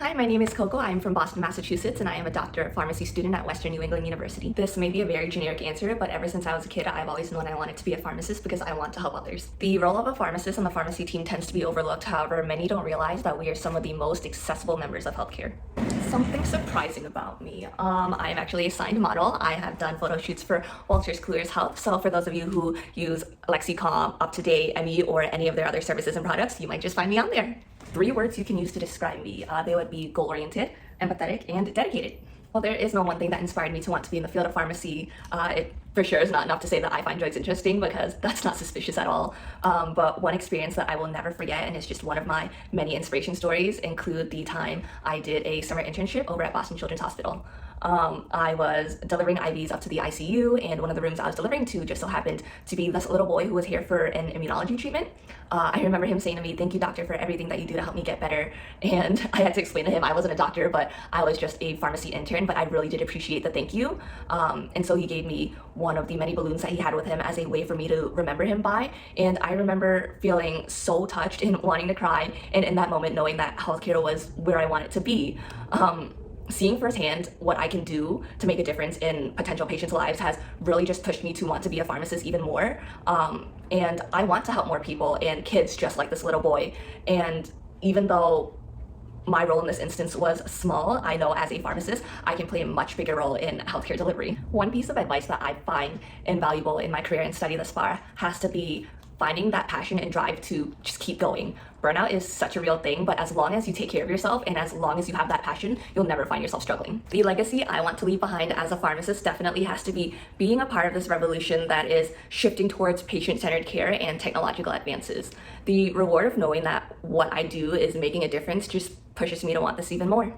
Hi, my name is Coco. I'm from Boston, Massachusetts, and I am a doctor of pharmacy student at Western New England University. This may be a very generic answer, but ever since I was a kid, I've always known I wanted to be a pharmacist because I want to help others. The role of a pharmacist on the pharmacy team tends to be overlooked. However, many don't realize that we are some of the most accessible members of healthcare. Something surprising about me. I am actually a signed model. I have done photo shoots for Walters Kluwer's Health. So for those of you who use Lexicom, UpToDate, ME, or any of their other services and products, you might just find me on there. 3 words you can use to describe me. They would be goal-oriented, empathetic, and dedicated. Well, there is no one thing that inspired me to want to be in the field of pharmacy. It for sure is not enough to say that I find drugs interesting, because that's not suspicious at all. But one experience that I will never forget, and it's just one of my many inspiration stories, include the time I did a summer internship over at Boston Children's Hospital. I was delivering IVs up to the ICU, and one of the rooms I was delivering to just so happened to be this little boy who was here for an immunology treatment. I remember him saying to me, "Thank you, doctor, for everything that you do to help me get better." And I had to explain to him I wasn't a doctor, but I was just a pharmacy intern, but I really did appreciate the thank you. And so he gave me one of the many balloons that he had with him as a way for me to remember him by. And I remember feeling so touched and wanting to cry, and in that moment knowing that healthcare was where I wanted to be. Seeing firsthand what I can do to make a difference in potential patients' lives has really just pushed me to want to be a pharmacist even more. And I want to help more people and kids just like this little boy. And even though my role in this instance was small, I know as a pharmacist, I can play a much bigger role in healthcare delivery. One piece of advice that I find invaluable in my career and study thus far has to be finding that passion and drive to just keep going. Burnout is such a real thing, but as long as you take care of yourself and as long as you have that passion, you'll never find yourself struggling. The legacy I want to leave behind as a pharmacist definitely has to be being a part of this revolution that is shifting towards patient-centered care and technological advances. The reward of knowing that what I do is making a difference just pushes me to want this even more.